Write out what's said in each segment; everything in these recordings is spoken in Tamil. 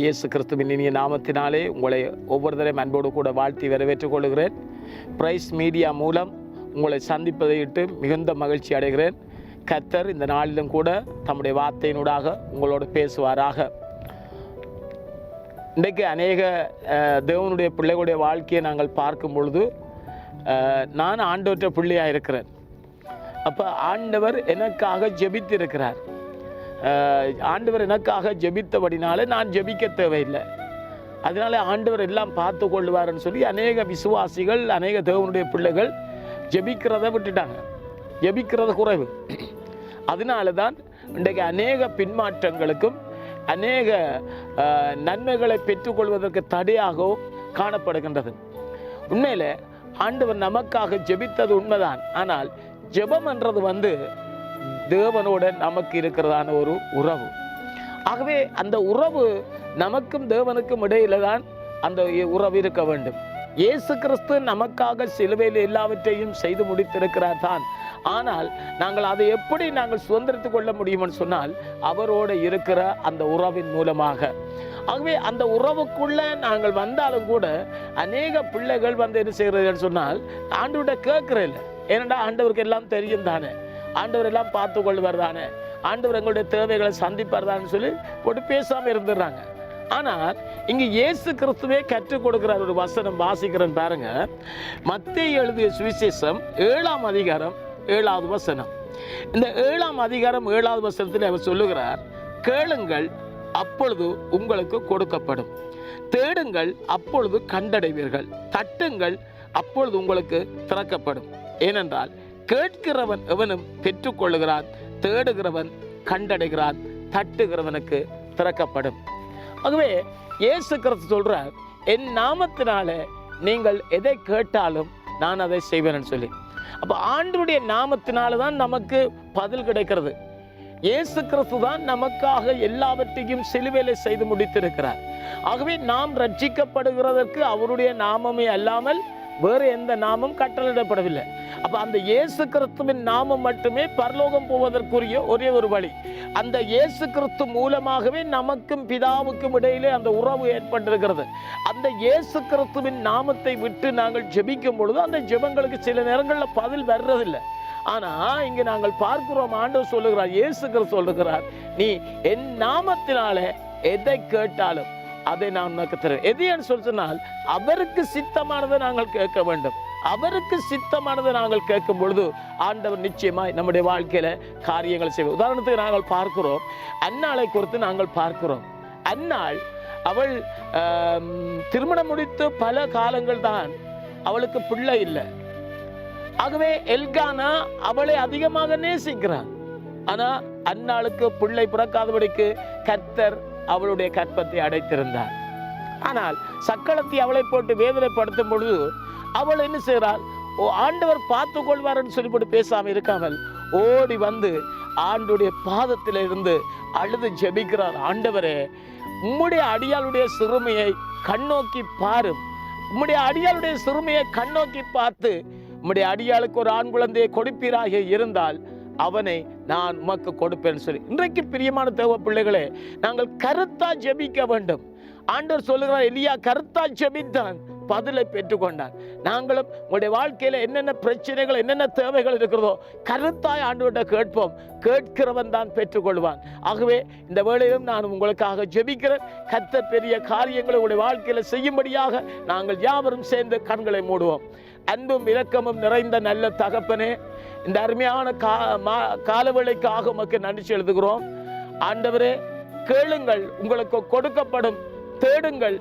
இயேசு கிறிஸ்துவின் இனிய நாமத்தினாலே உங்களை ஒவ்வொருத்தரையும் அன்போடு கூட வாழ்த்தி வரவேற்றுக் கொள்கிறேன். பிரைஸ் மீடியா மூலம் உங்களை சந்திப்பதை இட்டு மிகுந்த மகிழ்ச்சி அடைகிறேன். கர்த்தர் இந்த நாளிலும் கூட தம்முடைய வார்த்தையினூடாக உங்களோடு பேசுவாராக. இன்றைக்கு அநேக தேவனுடைய பிள்ளைகளுடைய வாழ்க்கையை நாங்கள் பார்க்கும் பொழுது நான் ஆண்டவற்ற பிள்ளையாக இருக்கிறேன். அப்போ ஆண்டவர் எனக்காக ஜெபித்திருக்கிறார். ஆண்டவர் எனக்காக ஜெபித்தபடினால நான் ஜெபிக்க தேவையில்லை. அதனால ஆண்டவர் எல்லாம் பார்த்து கொள்வார்னு சொல்லி அநேக விசுவாசிகள், அநேக தேவனுடைய பிள்ளைகள் ஜெபிக்கிறத விட்டுட்டாங்க, ஜெபிக்கிறது குறைவு. அதனால தான் இன்றைக்கு அநேக பின்மாற்றங்களுக்கும் அநேக நன்மைகளை பெற்றுக்கொள்வதற்கு தடையாகவும் காணப்படுகின்றது. உண்மையில் ஆண்டவர் நமக்காக ஜெபித்தது உண்மைதான். ஆனால் ஜெபம் என்றது தேவனோட நமக்கு இருக்கிறதான ஒரு உறவு. ஆகவே அந்த உறவு நமக்கும் தேவனுக்கும் இடையில தான் அந்த உறவு இருக்க வேண்டும். இயேசு கிறிஸ்து நமக்காக சிலுவையில் எல்லாவற்றையும் செய்து முடித்திருக்கிறார் தான். ஆனால் நாங்கள் அதை எப்படி நாங்கள் சுதந்திரித்துக் கொள்ள முடியும்னு சொன்னால் அவரோடு இருக்கிற அந்த உறவின் மூலமாக. ஆகவே அந்த உறவுக்குள்ள நாங்கள் வந்தாலும் கூட அநேக பிள்ளைகள் என்ன செய்கிறதுன்னு சொன்னால் ஆண்டவர்கிட்ட கேட்கிறதில்லை. ஏனென்றால் ஆண்டவருக்கு எல்லாம் தெரியும் தானே, ஆண்டவர் எல்லாம் பார்த்து கொள்வார் தானே, ஆண்டவர் எங்களுடைய தேவைகளை சந்திப்பார் தானே சொல்லி போட்டு பேசாமல் இருந்துடுறாங்க. ஆனால் இங்கே இயேசு கிறிஸ்துவே கற்றுக் கொடுக்குற ஒரு வசனம் வாசிக்கிறேன் பாருங்க. மத்தேயு எழுதிய சுவிசேஷம் 7ஆம் அதிகாரம் 7வது வசனம். இந்த 7ஆம் அதிகாரம் 7வது வசனத்தில் அவர் சொல்லுகிறார், கேளுங்கள் அப்பொழுது உங்களுக்கு கொடுக்கப்படும், தேடுங்கள் அப்பொழுது கண்டடைவீர்கள், தட்டுங்கள் அப்பொழுது உங்களுக்கு திறக்கப்படும். ஏனென்றால் கேட்கிறவன் எவனும் பெற்றுக்கொள்ளுகிறான், தேடுகிறவன் கண்டடைகிறான், தட்டுகிறவனுக்கு திறக்கப்படும். ஆகவே இயேசு கிறிஸ்து சொல்றார், என் நாமத்தினால நீங்கள் எதை கேட்டாலும் நான் அதை செய்வேன் சொல்லி. அப்ப ஆண்டவருடைய நாமத்தினால தான் நமக்கு பதில் கிடைக்கிறது. இயேசு கிறிஸ்து தான் நமக்காக எல்லாவற்றையும் சிலுவையிலே செய்து முடித்திருக்கிறார். ஆகவே நாம் ரட்சிக்கப்படுகிறதற்கு அவருடைய நாமமே அல்லாமல் வேறு எந்த நாமம் கட்டளையிடப்படவில்லை. அப்ப அந்த இயேசு கிறிஸ்துவின் நாமம் மட்டுமே பரலோகம் போவதற்குரிய ஒரே ஒரு வழி. அந்த இயேசு கிறிஸ்து மூலமாகவே நமக்கும் பிதாவுக்கும் இடையிலே அந்த உறவு ஏற்பட்டிருக்கிறது. அந்த இயேசு கிறிஸ்துவின் நாமத்தை விட்டு நாங்கள் ஜெபிக்கும் பொழுது அந்த ஜெபங்களுக்கு சில நேரங்களில் பதில் வர்றதில்லை. ஆனா இங்க நாங்கள் பார்க்கிறோம், ஆண்டவர் சொல்லுகிறார், இயேசு கிறிஸ்து சொல்லுகிறார், நீ என் நாமத்தினால எதை கேட்டாலும் அதை நான் உனக்கு தருவேன். எது சொன்னால் அவருக்கு சித்தமானதை நாங்கள் கேட்க வேண்டும். அவருக்கு சித்தமானதை நாங்கள் கேட்கும் பொழுது ஆண்டவர் நிச்சயமாய் நம்முடைய வாழ்க்கையில காரியங்கள் செய்வோம். உதாரணத்துக்கு நாங்கள் பார்க்கிறோம், அன்னாளை குறித்து நாங்கள் பார்க்கிறோம். அன்னாள் அவள் திருமணம் முடித்து பல காலங்கள் தான், அவளுக்கு பிள்ளை இல்லை. ஆகவே எல்கானா அவளை அதிகமாக நேசிக்கிறார். ஆனா அன்னாளுக்கு பிள்ளை பிறக்காதபடிக்கு கர்த்தர் அவளுடைய கற்பத்தை அடைத்திருந்தார். ஆனால் சக்களத்தை அவளை போட்டு வேதனைப்படுத்தும் பொழுது அவள் என்ன செய்கிறாள், ஆண்டவர் பார்த்து கொள்வார்னு சொல்லிவிட்டு பேசாமல் இருக்காமல் ஓடி வந்து ஆண்டுடைய பாதத்தில் இருந்து அழுது ஜெபிக்கிறார். ஆண்டவரே, உம்முடைய அடியாளுடைய சிறுமையை கண்ணோக்கி பாரும், உம்முடைய அடியாளுடைய சிறுமையை கண்ணோக்கி பார்த்து உம்முடைய அடியாளுக்கு ஒரு ஆண் குழந்தையை கொடுப்பீராக இருந்தால் அவனை நான் உமக்கு கொடுப்பேன்னு சொல்லி. இன்றைக்கு பிரியமான தேவ பிள்ளைகளே, நாங்கள் கருத்தா ஜெபிக்க வேண்டும். ஆண்டவர் சொல்லுகிறார், எலியா கருத்தா ஜெபித்தான், பதிலை பெற்றுக்கொண்டான். நாங்களும் உங்களுடைய வாழ்க்கையில என்னென்ன பிரச்சனைகள், என்னென்ன தேவைகள் இருக்கிறதோ கருத்தாய் ஆண்டவர்கிட்ட கேட்போம். கேட்கிறவன் தான் பெற்றுக்கொள்வான். ஆகவே இந்த வேளையிலும் நான் உங்களுக்காக ஜெபிக்கிறேன். கர்த்தர் பெரிய காரியங்களை உங்களுடைய வாழ்க்கையில செய்யும்படியாக நாங்கள் யாவரும் சேர்ந்து கண்களை மூடுவோம். அன்பும் இரக்கமும் நிறைந்த நல்ல தகப்பனே, இந்த அருமையான காலவேளைக்காக உமக்கு நன்றி செலுத்துகிறோம். ஆண்டவரே, கேளுங்கள் உங்களுக்கு கொடுக்கப்படும், தேடுங்கள்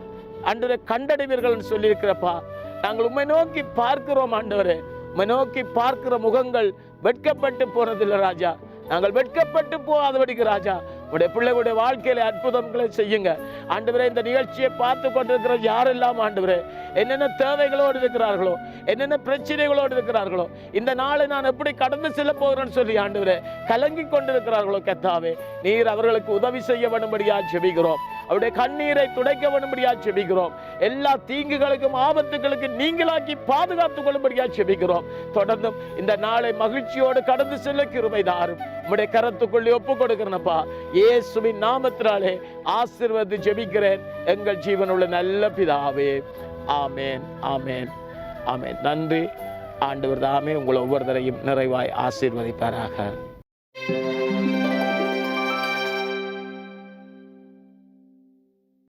ஆண்டவரே கண்டடைவீர்கள் சொல்லியிருக்கிறப்பா. நாங்கள் உம்மை நோக்கி பார்க்கிறோம் ஆண்டவரே. உம்மை நோக்கி பார்க்கிற முகங்கள் வெட்கப்பட்டு போனதில்லை ராஜா. நாங்கள் வெட்கப்பட்டு போகாதபடிக்கு ராஜா உடைய பிள்ளைகளுடைய வாழ்க்கையில அற்புதங்களை செய்யுங்க ஆண்டவரே. இந்த நிகழ்ச்சியை பார்த்து கொண்டிருக்கிற யாரெல்லாம் ஆண்டவரே என்னென்ன தேவைகளோடு இருக்கிறார்களோ, என்னென்ன பிரச்சனைகளோடு இருக்கிறார்களோ, இந்த நாளை நான் எப்படி கடந்து செல்ல போகிறேன்னு சொல்லி ஆண்டவரே கலங்கி கொண்டிருக்கிறார்களோ, கர்த்தாவே நீர் அவர்களுக்கு உதவி செய்ய வேண்டும்படியா ஜெபிக்கிறோம். அவருடைய கண்ணீரை துடைக்க வேண்டும்படியா ஜெபிக்கிறோம். எல்லா தீங்குகளுக்கும் ஆபத்துகளுக்கு நீங்களாக்கி பாதுகாத்துக் கொள்ளும்படியா ஜெபிக்கிறோம். தொடர்ந்தும் இந்த நாளை மகிழ்ச்சியோடு கடந்து செல்ல கிருபை தாரும். உம்முடைய கரத்துக்குள்ளே ஒப்புக் கொடுக்கிறேன்ப்பா. இயேசுவின் நாமத்தினாலே ஆசீர்வதித்து ஜெபிக்கிறேன் எங்கள் ஜீவனுள்ள நல்ல பிதாவே. ஆமேன், ஆமேன், ஆமேன். நன்றி. ஆண்டவர் தாமே உங்களை ஒவ்வொருத்தரையும் நிறைவாய் ஆசீர்வதிப்பாராக.